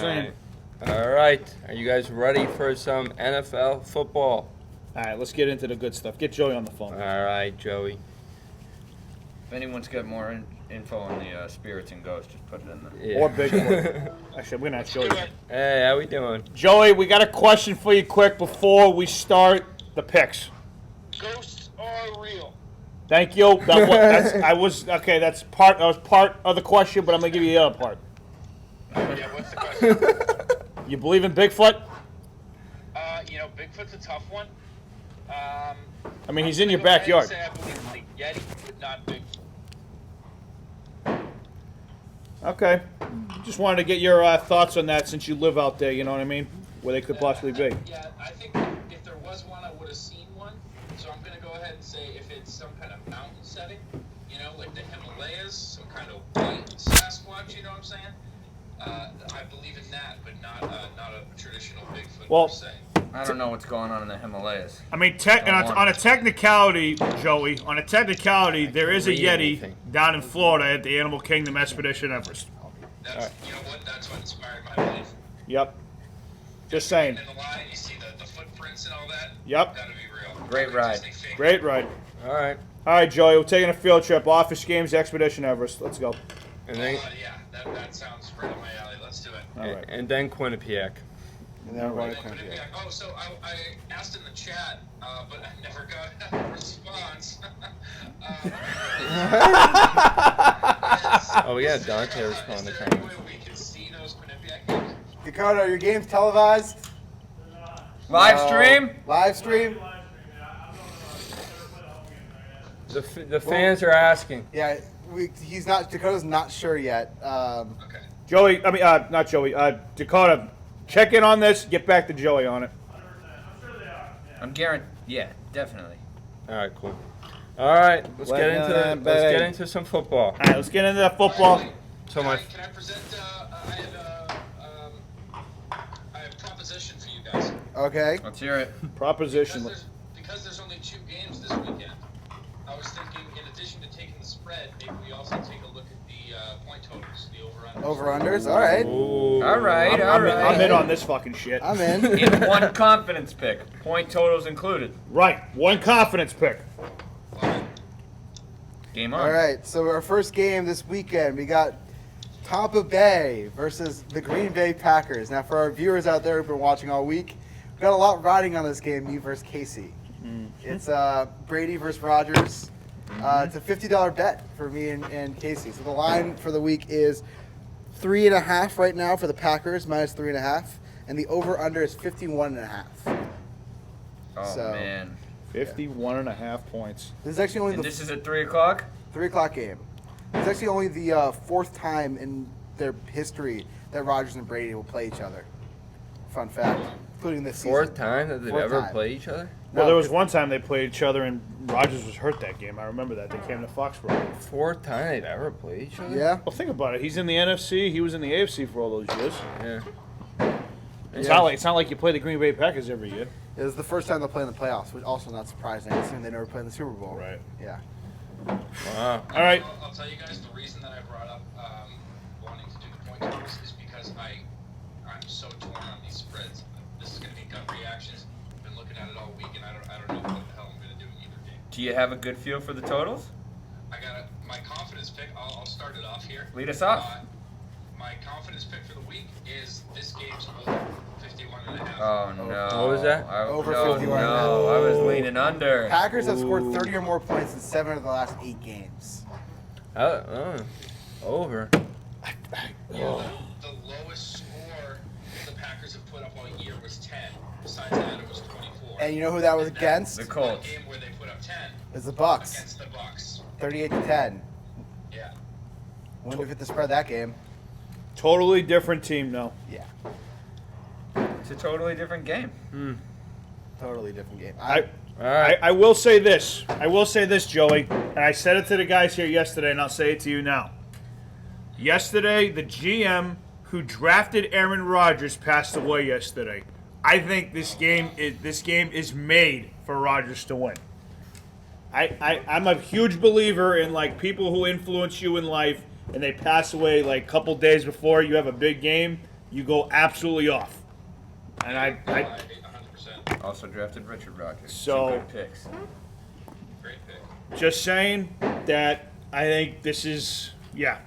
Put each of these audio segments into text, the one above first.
saying. All right. Are you guys ready for some NFL football? All right, let's get into the good stuff. Get Joey on the phone. All right, Joey. If anyone's got more info on the spirits and ghosts, just put it in there. Yeah. Or Bigfoot. Actually, we're going to ask Joey. Hey, how we doing? Joey, we got a question for you quick before we start the picks. Ghosts are real. Thank you. That was part of the question, but I'm going to give you the other part. Yeah, what's the question? You believe in Bigfoot? Bigfoot's a tough one. I mean, he's in your backyard. I believe in the Yeti, but not Bigfoot. Okay. Just wanted to get your thoughts on that since you live out there, you know what I mean? Where they could possibly be. Yeah, I think if there was one, I would have seen one. So I'm going to go ahead and say if it's some kind of mountain setting, like the Himalayas, some kind of white Sasquatch, you know what I'm saying? I believe in that, but not a traditional Bigfoot Well, per se. I don't know what's going on in the Himalayas. I mean, on a technicality, Joey, there is a Read Yeti anything. down in Florida at the Animal Kingdom Expedition Everest. That's, you know what? That's what inspired my belief. Yep. Just saying. In the line, you see the footprints and all that. Yep. That'd be real. Great ride. Disney fake. Great ride. All right. All right, Joey, we're taking a field trip. Office Games Expedition Everest. Let's go. And then, Yeah, that sounds right up my alley. Let's do it. All right. and then Quinnipiac. And then right Oh, so I asked in the chat, but I never got a response. Oh, yeah, Dante responded. Is there any way we can see those Quinnipiac games? Dakota, are your games televised? Live stream? Live stream? The fans are asking. Yeah, Dakota's not sure yet. Okay. Joey, not Joey, Dakota, check in on this. Get back to Joey on it. I'm guaranteed. Yeah, definitely. All right, cool. All right, let's Let get them let's get bang. into some football. All right, let's get into that football. So Can my I present? I have a proposition for you guys. Okay. Let's hear it. Proposition. Because there's only 2 games this weekend, I was thinking, in addition to taking the spread, maybe we also take a look at the point totals, the over-unders. Over-unders? All right. Ooh. All right, all right. I'm in on this fucking shit. I'm in. In one confidence pick, point totals included. Right, one confidence pick. Game on. All right, so our first game this weekend, we got Tampa Bay versus the Green Bay Packers. Now, for our viewers out there who've been watching all week, we've got a lot riding on this game, me versus Casey. It's Brady versus Rodgers. It's a $50 bet for me and Casey. So the line for the week is 3.5 right now for the Packers, minus 3.5. And the over-under is 51.5. Oh, So- man. 51.5 points. This is actually only And the this is at 3 o'clock? 3 o'clock game. It's actually only the 4th time in their history that Rodgers and Brady will play each other. Fun fact, including this season. Fourth time that they've Fourth ever time. played each other? Well, No, there was 'cause- one time they played each other and Rodgers was hurt that game. I remember that. They came to Foxborough. Fourth time they've ever played each other? Yeah. Well, think about it. He's in the NFC. He was in the AFC for all those years. Yeah. It's not like you play the Green Bay Packers every year. It was the first time they'll play in the playoffs, which also not surprising. Assuming they never played in the Super Bowl. Right. Yeah. Wow. All right. I'll tell you guys the reason that I brought up wanting to do the point totals is because I'm so torn on these spreads. This is going to be gut reactions. I've been looking at it all week, and I don't know what the hell I'm going to do in either game. Do you have a good feel for the totals? I got my confidence pick. I'll start it off here. Lead us off. My confidence pick for the week is this game's over 51.5. Oh, no. What was that? Over no, 51. No, I was leaning under. Packers have scored 30 or more points in 7 of the last 8 games. Over. The lowest score the Packers have put up all year was 10. Besides that, it was 24. And you know who that was against? The One Colts. game where they put up 10 It's the Bucks. against the Bucks. 38-10. Yeah. Wouldn't have hit the spread that game. Totally different team, though. Yeah. It's a totally different game. Totally different game. All right. I will say this. Joey, and I said it to the guys here yesterday, and I'll say it to you now. Yesterday, the GM who drafted Aaron Rodgers passed away yesterday. I think this game is made for Rodgers to win. I'm a huge believer in like people who influence you in life, and they pass away like a couple days before you have a big game. you go absolutely off. And I 100%. Also drafted Richard Rodgers. So- Two good picks. Great pick. just saying that I think this is, yeah.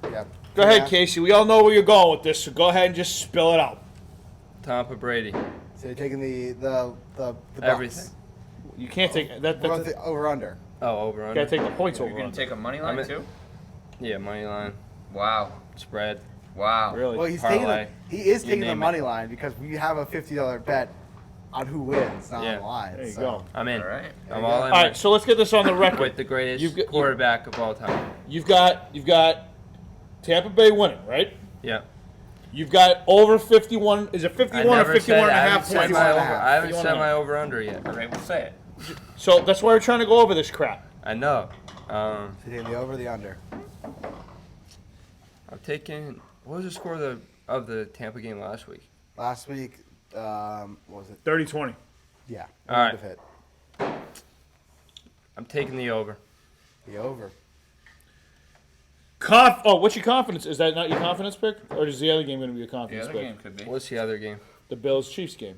Yeah. Go ahead, Casey. We all know where you're going with this, so go ahead and just spill it out. Tampa Brady. So you're taking the Bucks. Everything. You can't take that. What about that the over under? Oh, over you under. gotta take the points You're over. gonna On take a money line I'm too? Yeah, money line, Wow. spread. Wow. really. Well, he's Parlay. he is You taking the name money it. line because we have a $50 bet on who wins, not Yeah. on the line. There you so. go. I'm in. All right. I'm all in. All right, so let's get this on the record. With the greatest You've got- quarterback of all time. You've got Tampa Bay winning, right? Yeah. You've got over 51. Is it I 51 or never 51 and said a I half haven't set points? my 51 and a over. half. I haven't 51 set and a my half. over under yet. All right, we'll say it. So that's why we're trying to go over this crap. I know. So you're taking the over, the under. I'm taking. What was the score of the Tampa game last week? Last week, what was it? 30-20. Yeah. All right. Would have hit. I'm taking the over. The over. What's your confidence? Is that not your confidence pick? Or is the other game going to be a The confidence other pick? game could be. What's the other game? The Bills-Chiefs game.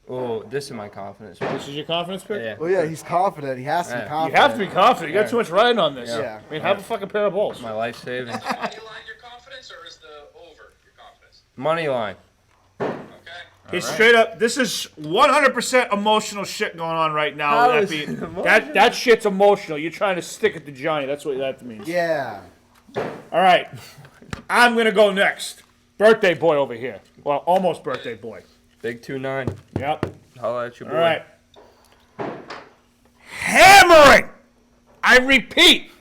Oh, this is my confidence. This is your confidence pick? Yeah. Well, yeah, he's confident. He has to be Yeah. You confident. You have to be confident. You got Yeah. too much riding on this. Yeah. I mean, have a fucking pair of balls. My life savings. Is the money line your confidence, or is the over your confidence? Money line. Okay. It's All right. straight up. This is 100% emotional shit going on right now. How That, is be- it emotional? that shit's emotional. You're trying to stick it to Johnny. That's what that means. Yeah. All right. I'm going to go next. Birthday boy over here. Well, almost birthday boy. Big 2-9. Yep. Holla at your boy. All right. Hammering. I repeat.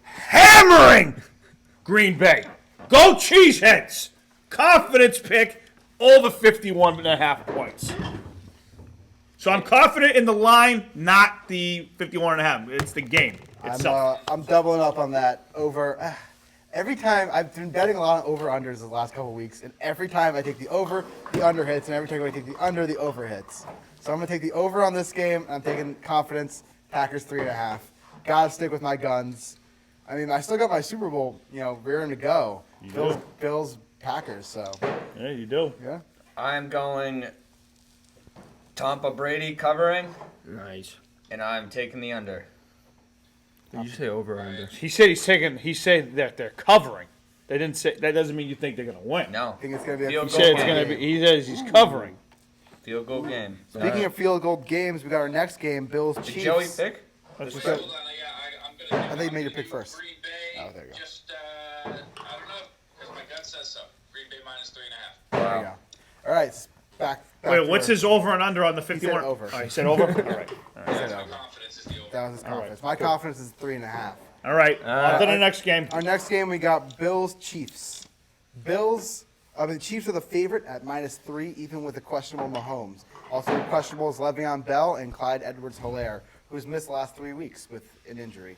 Hammering Green Bay. Go Cheeseheads. Confidence pick over 51 and a half points. So I'm confident in the line, not the 51 and a half. It's the game itself. I'm doubling up on that over. Every time I've been betting a lot on over unders the last couple weeks, and every time I take the over, the under hits, and every time I take the under, the over hits. So I'm gonna take the over on this game. And I'm taking confidence. Packers 3.5. Gotta stick with my guns. I mean, I still got my Super Bowl, rearing to go. Bills, Packers. So Yeah, you do. yeah. I'm going Tampa Brady covering, Nice. and I'm taking the under. Did you say over or under? He said that they're covering. They didn't say that doesn't mean you think they're gonna win. No. I think it's gonna be a Field He goal said it's game. gonna be. He says he's covering. Field goal game. Speaking of field goal games, we got our next game, Bills Did Chiefs. Joey pick? That's Just what- go- Hold on, I'm gonna. I think you made your I'm pick gonna first. Green Bay. Oh, there you go. Just I don't know, because my gut says so. Green Bay minus 3.5. There you go. All right, back. Wait, to what's our- his over and under on the 51? over. Oh, he said over. All right. That's my confidence is the over. That was his All right. confidence. My confidence is 3.5. All right. On to the next game. Our next game, we got Bills Chiefs. The Chiefs are the favorite at -3, even with the questionable Mahomes. Also questionable is Le'Veon Bell and Clyde Edwards-Helaire, who's missed the last 3 weeks with an injury.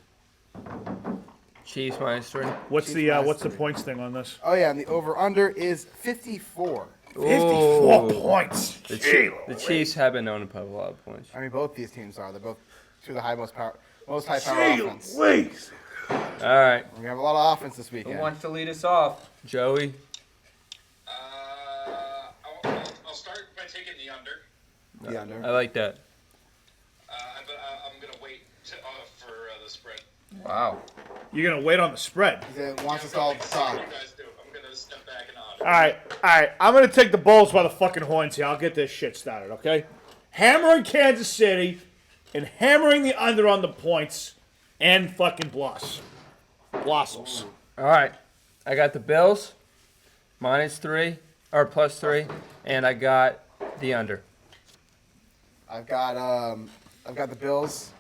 Chiefs -3. What's Chiefs the minus what's the 3. points thing on this? Oh yeah, and the over/under is 54. 54 Ooh. points. The, Gee, the Chiefs have been known to put up a lot of points. I mean, both these teams are. They're both two of the most high-power Gee offense. Louise. All right, We have a lot of offense this Who weekend. wants to lead us off? Joey. I'll start by taking the under. The under. I like that. But I'm gonna wait for the spread. Wow. You're gonna wait on the spread. He wants us all to talk. You guys do. I'm gonna step back and on. All right. I'm gonna take the Bulls by the fucking horns here. I'll get this shit started, okay? Hammering Kansas City and hammering the under on the points and fucking Blossoms. All right, I got the Bills -3 or +3, and I got the under. I've got the Bills.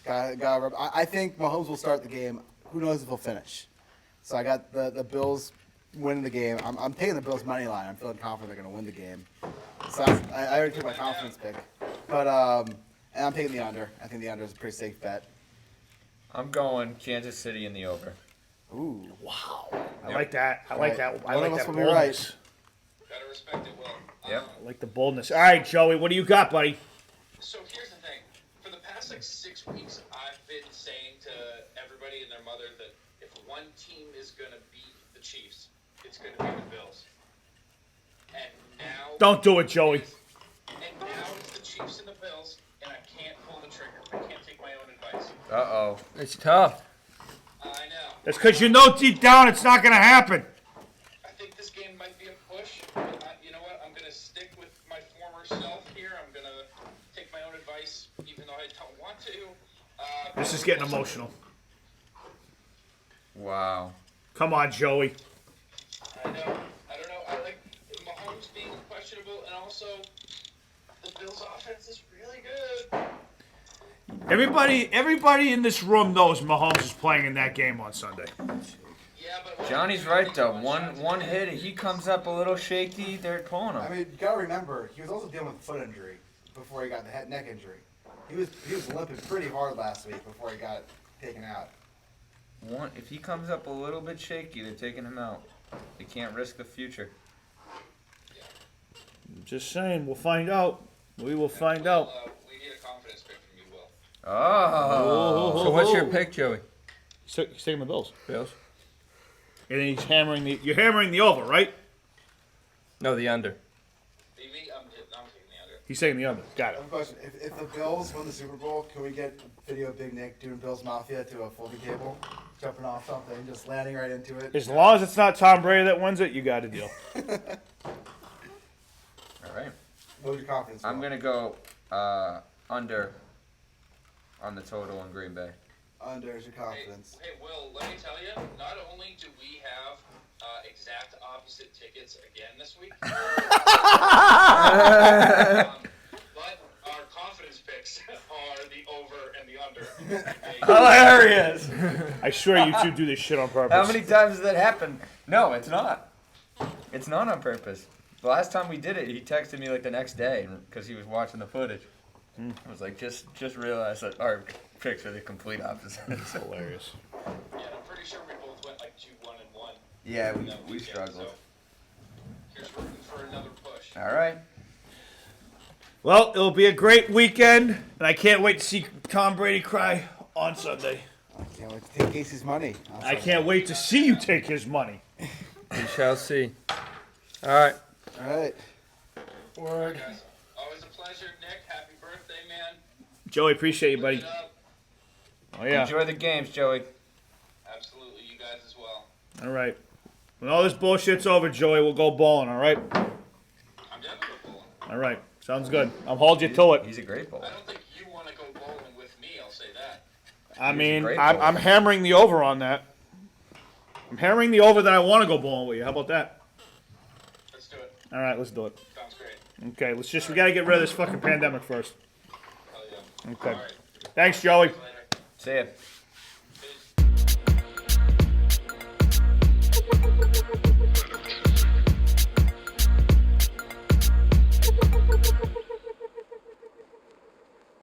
I think Mahomes will start the game. Who knows if he'll finish? So I got the Bills winning the game. I'm taking the Bills money line. I'm feeling confident they're going to win the game. So I already took my confidence pick, but and I'm taking the under. I think the under is a pretty safe bet. I'm going Kansas City in the over. Ooh, I like that. I like that. I One like of us that will be boldness. Gotta respect it, Will. Yep. I like the boldness. All right, Joey, what do you got, buddy? So here's the thing. For the past 6 weeks, I've been saying to everybody and their mother that if one team is gonna beat the Chiefs, it's gonna be the Bills. Don't do it, Joey. And now it's the Chiefs and the Bills, and I can't pull the trigger. I can't take my own advice. Uh-oh. It's tough. I know. That's because you know deep down it's not going to happen. I think this game might be a push. But you know what? I'm going to stick with my former self here. I'm going to take my own advice, even though I don't want to. This is getting emotional. Wow. Come on, Joey. I know. I don't know. I like Mahomes being questionable, and also the Bills' offense is really good. Everybody in this room knows Mahomes is playing in that game on Sunday. Yeah, but Johnny's right though. One hit, he comes up a little shaky. They're pulling I him. mean, you gotta remember, he was also dealing with a foot injury before he got the neck injury. He was limping pretty hard last week before he got taken out. If he comes up a little bit shaky, they're taking him out. They can't risk the future. Just saying, we'll find out. We will find out. we need a confidence pick from you, Will. Oh. So what's your pick, Joey? He's taking the Bills. Bills? And then he's hammering you're hammering the over, right? No, the under. BB, I'm taking the under. He's taking the under. Got I it. have a question. If the Bills win the Super Bowl, can we get video of Big Nick doing Bills Mafia to a folding table? Jumping off something, just landing right into it? As long as it's not Tom Brady that wins it, you got a deal. All right. What was your confidence? I'm gonna go under on the total in Green Bay. Under is your confidence. Hey, Will, let me tell you, not only do we have exact opposite tickets again this week, but our confidence picks are the over and the under. Hilarious. I swear you two do this shit on purpose. How many times has that happened? No, it's not. It's not on purpose. The last time we did it, he texted me like the next day because he was watching the footage. I was like, just realized that our picks are the complete opposite. It's hilarious. Yeah, I'm pretty sure we both went like 2-1-1. Yeah, in that we weekend, struggled. So here's rooting for another push. All right. Well, it'll be a great weekend, and I can't wait to see Tom Brady cry on Sunday. I can't wait to take Casey's money. I can't wait to see you take his money. We shall see. All right. All right. Word. Guys, always a pleasure, Nick. Happy birthday, man. Joey, appreciate you, buddy. Live it up. Oh, yeah. Enjoy the games, Joey. Absolutely, you guys as well. All right. When all this bullshit's over, Joey, we'll go bowling, all right? I'm definitely bowling. All right. Sounds good. I'll hold you to it. He's a great bowler. I don't think you want to go bowling with me, I'll say that. I He's a mean, great I'm bowler. hammering the over on that. I'm hammering the over that I want to go bowling with you. How about that? Let's do it. All right, let's do it. Sounds great. Okay, we got to get rid of this fucking pandemic first. Hell yeah. Okay. All right. Thanks, Joey. Later. See ya.